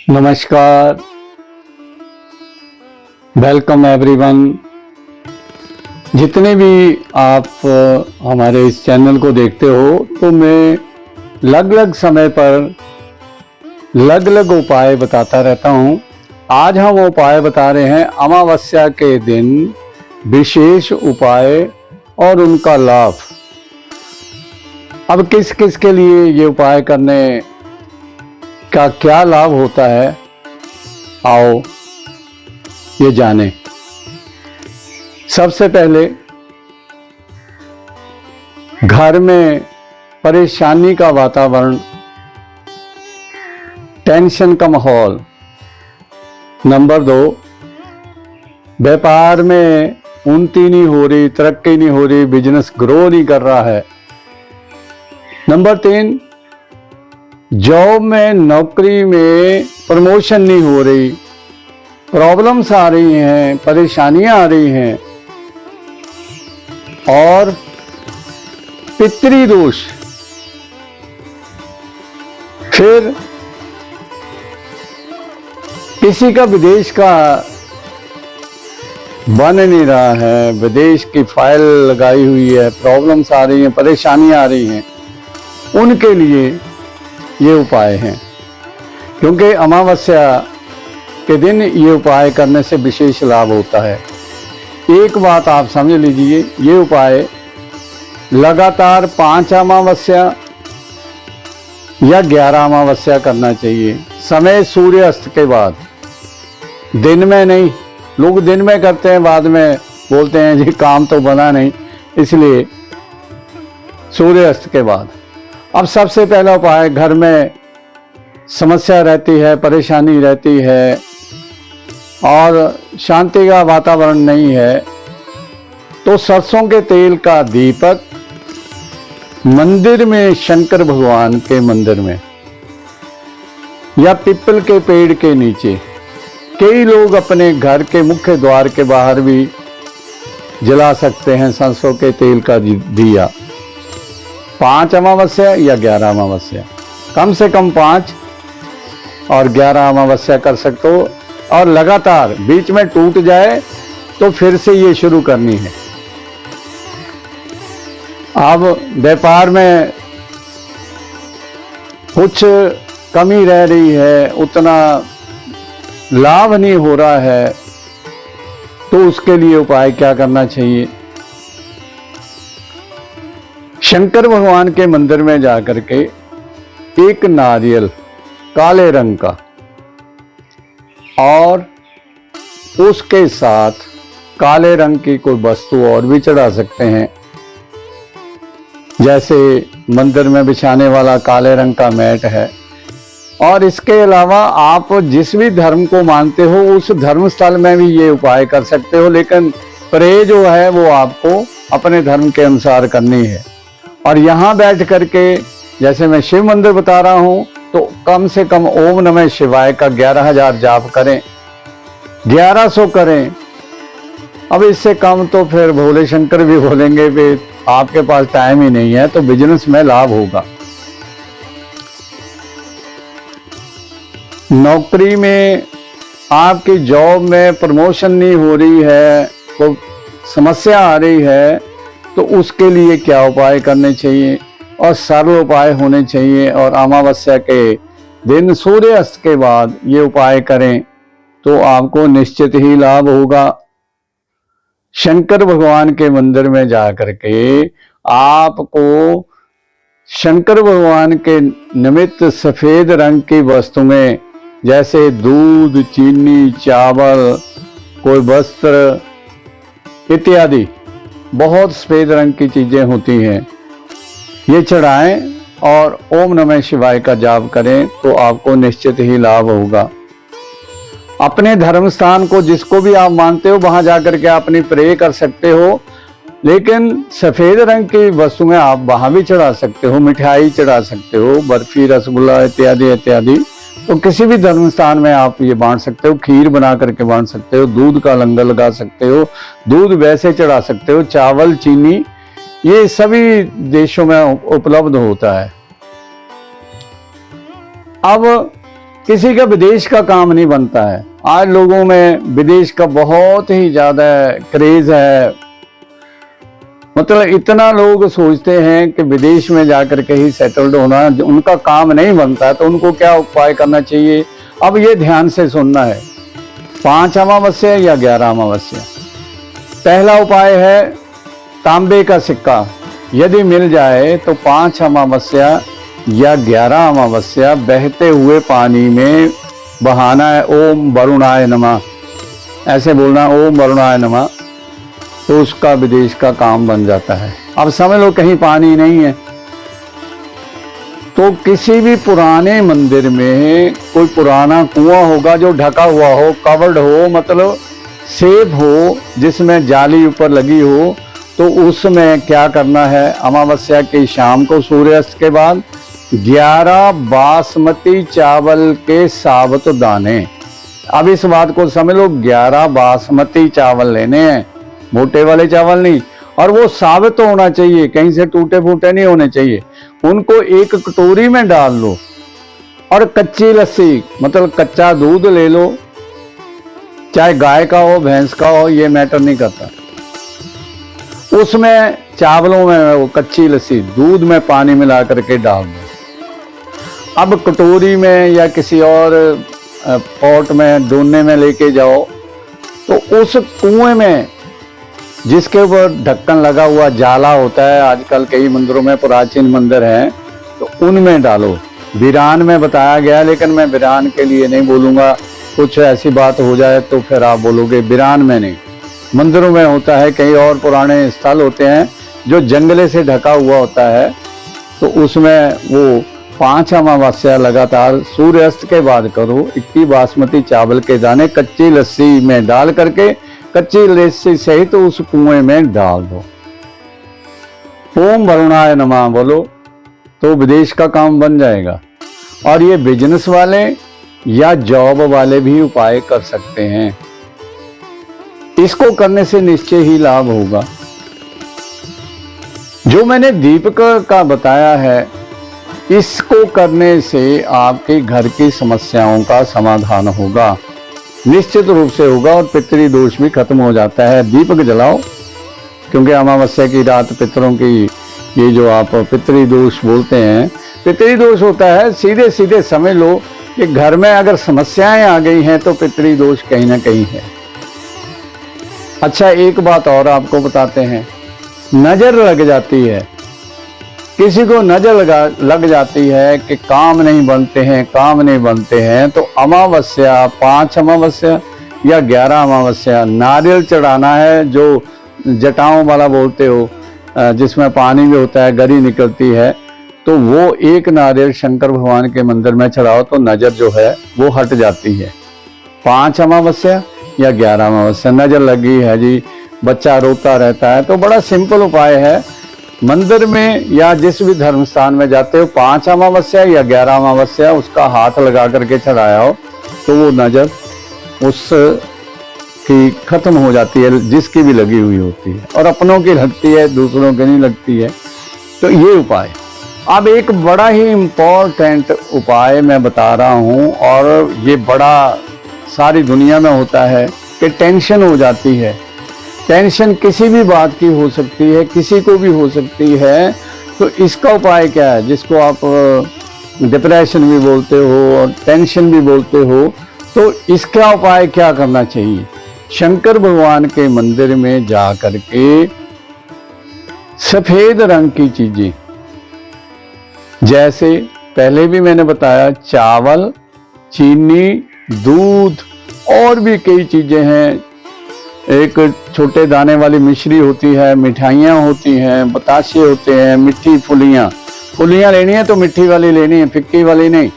नमस्कार, welcome everyone. जितने भी आप हमारे इस चैनल को देखते हो तो मैं अलग अलग समय पर अलग अलग उपाय बताता रहता हूँ। आज हम उपाय बता रहे हैं अमावस्या के दिन विशेष उपाय और उनका लाभ। अब किस किस के लिए ये उपाय करने का क्या लाभ होता है, आओ ये जाने। सबसे पहले घर में परेशानी का वातावरण, टेंशन का माहौल। नंबर 2, व्यापार में उन्नति नहीं हो रही, तरक्की नहीं हो रही, बिजनेस ग्रो नहीं कर रहा है। नंबर 3, जॉब में, नौकरी में प्रमोशन नहीं हो रही, प्रॉब्लम्स आ रही हैं, परेशानियां आ रही हैं। और पितृदोष, फिर किसी का विदेश का बन नहीं रहा है, विदेश की फाइल लगाई हुई है, प्रॉब्लम्स आ रही हैं, परेशानियां आ रही हैं, उनके लिए ये उपाय हैं। क्योंकि अमावस्या के दिन ये उपाय करने से विशेष लाभ होता है। एक बात आप समझ लीजिए, ये उपाय लगातार 5 अमावस्या या 11 अमावस्या करना चाहिए। समय सूर्यास्त के बाद, दिन में नहीं। लोग दिन में करते हैं, बाद में बोलते हैं जी काम तो बना नहीं, इसलिए सूर्यास्त के बाद। अब सबसे पहला उपाय, घर में समस्या रहती है, परेशानी रहती है और शांति का वातावरण नहीं है, तो सरसों के तेल का दीपक मंदिर में, शंकर भगवान के मंदिर में या पीपल के पेड़ के नीचे, कई लोग अपने घर के मुख्य द्वार के बाहर भी जला सकते हैं सरसों के तेल का दिया। 5 अमावस्या या 11 अमावस्या, कम से कम 5 और 11 अमावस्या कर सकते हो। और लगातार, बीच में टूट जाए तो फिर से ये शुरू करनी है। अब व्यापार में कुछ कमी रह रही है, उतना लाभ नहीं हो रहा है, तो उसके लिए उपाय क्या करना चाहिए? शंकर भगवान के मंदिर में जाकर के एक नारियल काले रंग का और उसके साथ काले रंग की कोई वस्तु और भी चढ़ा सकते हैं। जैसे मंदिर में बिछाने वाला काले रंग का मैट है। और इसके अलावा आप जिस भी धर्म को मानते हो उस धर्म स्थल में भी ये उपाय कर सकते हो, लेकिन प्रे जो है वो आपको अपने धर्म के अनुसार करनी है। और यहाँ बैठ करके, जैसे मैं शिव मंदिर बता रहा हूँ, तो कम से कम ओम नमः शिवाय का 11,000 जाप करें, 1100 करें। अब इससे कम तो फिर भोले शंकर भी बोलेंगे कि आपके पास टाइम ही नहीं है, तो बिजनेस में लाभ होगा। नौकरी में, आपकी जॉब में प्रमोशन नहीं हो रही है, कोई समस्या आ रही है, तो उसके लिए क्या उपाय करने चाहिए? और सरल उपाय होने चाहिए। और अमावस्या के दिन सूर्यास्त के बाद ये उपाय करें तो आपको निश्चित ही लाभ होगा। शंकर भगवान के मंदिर में जाकर के आपको शंकर भगवान के निमित्त सफेद रंग की वस्तु में, जैसे दूध, चीनी, चावल, कोई वस्त्र इत्यादि, बहुत सफेद रंग की चीजें होती हैं, ये चढ़ाएं और ओम नमः शिवाय का जाप करें तो आपको निश्चित ही लाभ होगा। अपने धर्म स्थान को, जिसको भी आप मानते हो, वहां जाकर के अपनी प्रे कर सकते हो, लेकिन सफेद रंग की वस्तुएं आप वहां भी चढ़ा सकते हो, मिठाई चढ़ा सकते हो, बर्फी, रसगुल्ला इत्यादि इत्यादि। तो किसी भी धर्म स्थान में आप ये बांट सकते हो, खीर बना करके बांट सकते हो, दूध का लंगर लगा सकते हो, दूध वैसे चढ़ा सकते हो, चावल, चीनी, ये सभी देशों में उपलब्ध होता है। अब किसी का विदेश का काम नहीं बनता है। आज लोगों में विदेश का बहुत ही ज्यादा क्रेज है, मतलब इतना लोग सोचते हैं कि विदेश में जाकर के ही सेटल्ड होना, उनका काम नहीं बनता है। तो उनको क्या उपाय करना चाहिए, अब ये ध्यान से सुनना है। 5 अमावस्या या 11 अमावस्या। पहला उपाय है तांबे का सिक्का यदि मिल जाए तो 5 अमावस्या या 11 अमावस्या बहते हुए पानी में बहाना है, ओम वरुणाय नमः, ऐसे बोलना ओम वरुणाय नमः, तो उसका विदेश का काम बन जाता है। अब समझ लो कहीं पानी नहीं है तो किसी भी पुराने मंदिर में कोई पुराना कुआं होगा जो ढका हुआ हो, कवर्ड हो, मतलब सेफ हो, जिसमें जाली ऊपर लगी हो, तो उसमें क्या करना है, अमावस्या की शाम को सूर्यास्त के बाद 11 बासमती चावल के साबुत दाने। अब इस बात को समझ लो, 11 बासमती चावल लेने हैं, मोटे वाले चावल नहीं, और वो साबित होना चाहिए, कहीं से टूटे फूटे नहीं होने चाहिए। उनको एक कटोरी में डाल लो और कच्ची लस्सी, मतलब कच्चा दूध ले लो, चाहे गाय का हो भैंस का हो, ये मैटर नहीं करता। उसमें चावलों में वो कच्ची लस्सी दूध में पानी मिला करके डाल दो। अब कटोरी में या किसी और पॉट में डोने में लेके जाओ, तो उस कुएं में जिसके ऊपर ढक्कन लगा हुआ जाला होता है, आजकल कई मंदिरों में प्राचीन मंदिर हैं, तो उनमें डालो। वीरान में बताया गया, लेकिन मैं वीरान के लिए नहीं बोलूँगा, कुछ ऐसी बात हो जाए तो फिर आप बोलोगे वीरान में नहीं। मंदिरों में होता है, कई और पुराने स्थल होते हैं जो जंगले से ढका हुआ होता है, तो उसमें वो 5 अमावस्या लगातार सूर्यास्त के बाद करो। 21 बासमती चावल के दाने कच्ची लस्सी में डाल करके, कच्ची लस्सी सहित तो उस कुएं में डाल दो। ओम वरुणाय नमः बोलो तो विदेश का काम बन जाएगा। और ये बिजनेस वाले या जॉब वाले भी उपाय कर सकते हैं। इसको करने से निश्चय ही लाभ होगा। जो मैंने दीपक का बताया है, इसको करने से आपके घर की समस्याओं का समाधान होगा, निश्चित रूप से होगा, और पितृ दोष भी खत्म हो जाता है। दीपक जलाओ, क्योंकि अमावस्या की रात पितरों की, ये जो आप पितृ दोष बोलते हैं, पितृ दोष होता है, सीधे सीधे समझ लो कि घर में अगर समस्याएं आ गई हैं तो पितृ दोष कहीं ना कहीं है। अच्छा, एक बात और आपको बताते हैं, नजर लग जाती है, किसी को नजर लग जाती है कि काम नहीं बनते हैं, काम नहीं बनते हैं, तो अमावस्या 5 अमावस्या या 11 अमावस्या नारियल चढ़ाना है, जो जटाओं वाला बोलते हो, जिसमें पानी भी होता है, गरी निकलती है, तो वो एक नारियल शंकर भगवान के मंदिर में चढ़ाओ तो नजर जो है वो हट जाती है। 5 अमावस्या या 11 अमावस्या, नजर लगी है जी, बच्चा रोता रहता है, तो बड़ा सिंपल उपाय है। मंदिर में या जिस भी धर्म स्थान में जाते हो, 5 अमावस्या या 11 अमावस्या उसका हाथ लगा करके चढ़ाया हो, तो वो नजर उस की खत्म हो जाती है, जिसकी भी लगी हुई होती है, और अपनों की लगती है, दूसरों की नहीं लगती है। तो ये उपाय। अब एक बड़ा ही इम्पोर्टेंट उपाय मैं बता रहा हूँ, और ये बड़ा सारी दुनिया में होता है कि टेंशन हो जाती है। टेंशन किसी भी बात की हो सकती है, किसी को भी हो सकती है, तो इसका उपाय क्या है, जिसको आप डिप्रेशन भी बोलते हो और टेंशन भी बोलते हो, तो इसका उपाय क्या करना चाहिए। शंकर भगवान के मंदिर में जा करके सफेद रंग की चीजें, जैसे पहले भी मैंने बताया, चावल, चीनी, दूध, और भी कई चीजें हैं, एक छोटे दाने वाली मिश्री होती है, मिठाइयाँ होती हैं, बताशे होते हैं, मिट्टी फुलियाँ लेनी है तो मिट्टी वाली लेनी है, फिक्की वाली नहीं।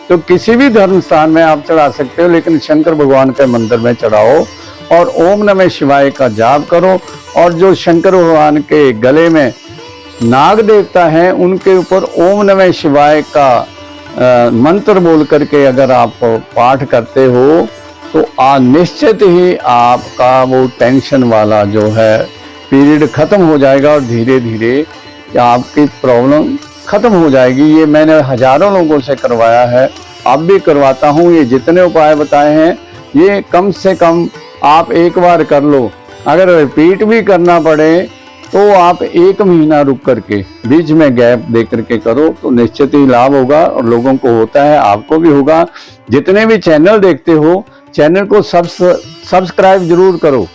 तो किसी भी धर्म स्थान में आप चढ़ा सकते हो, लेकिन शंकर भगवान के मंदिर में चढ़ाओ और ओम नमः शिवाय का जाप करो। और जो शंकर भगवान के गले में नाग देवता हैं, उनके ऊपर ओम नमः शिवाय का मंत्र बोल करके अगर आप पाठ करते हो, तो निश्चित ही आपका वो टेंशन वाला जो है पीरियड खत्म हो जाएगा, और धीरे धीरे आपकी प्रॉब्लम खत्म हो जाएगी। ये मैंने हजारों लोगों से करवाया है, अब भी करवाता हूँ। ये जितने उपाय बताए हैं ये कम से कम आप एक बार कर लो। अगर रिपीट भी करना पड़े तो आप 1 महीना रुक करके बीच में गैप दे करके करो तो निश्चित ही लाभ होगा, और लोगों को होता है, आपको भी होगा। जितने भी चैनल देखते हो चैनल को सब्सक्राइब जरूर करो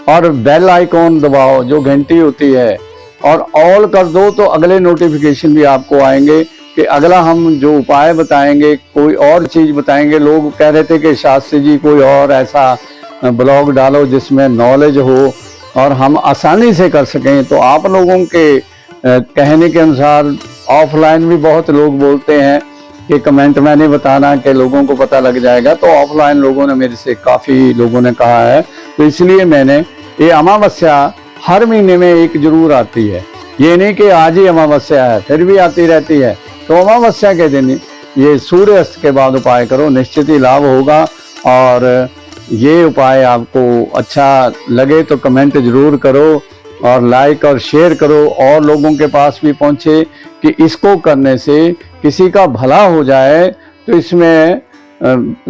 और बेल आइकॉन दबाओ जो घंटी होती है, और ऑल कर दो तो अगले नोटिफिकेशन भी आपको आएंगे कि अगला हम जो उपाय बताएंगे, कोई और चीज़ बताएंगे। लोग कह रहे थे कि शास्त्री जी कोई और ऐसा ब्लॉग डालो जिसमें नॉलेज हो और हम आसानी से कर सकें। तो आप लोगों के कहने के अनुसार ऑफलाइन भी बहुत लोग बोलते हैं कि कमेंट में नहीं बताना कि लोगों को पता लग जाएगा, तो ऑफलाइन लोगों ने मेरे से काफ़ी लोगों ने कहा है, तो इसलिए मैंने ये अमावस्या हर महीने में एक जरूर आती है। ये नहीं कि आज ही अमावस्या है, फिर भी आती रहती है। तो अमावस्या के दिन ये सूर्यास्त के बाद उपाय करो, निश्चित ही लाभ होगा। और ये उपाय आपको अच्छा लगे तो कमेंट जरूर करो और लाइक और शेयर करो, और लोगों के पास भी पहुँचे कि इसको करने से किसी का भला हो जाए, तो इसमें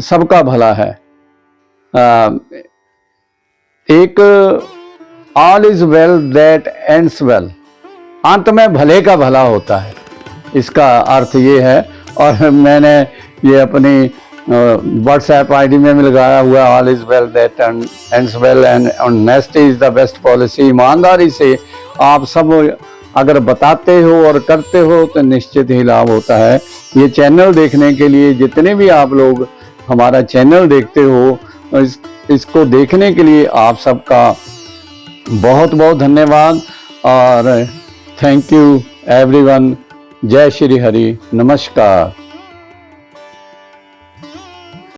सबका भला है। एक all is well that ends well, अंत में भले का भला होता है, इसका अर्थ ये है। और मैंने ये अपनी व्हाट्सएप आईडी में भी लगाया हुआ, all is well that ends well and honesty is the best policy. ईमानदारी से आप सब अगर बताते हो और करते हो तो निश्चित ही लाभ होता है। ये चैनल देखने के लिए जितने भी आप लोग हमारा चैनल देखते हो, इसको देखने के लिए आप सबका बहुत बहुत धन्यवाद और थैंक यू एवरीवन। जय श्री हरि, नमस्कार।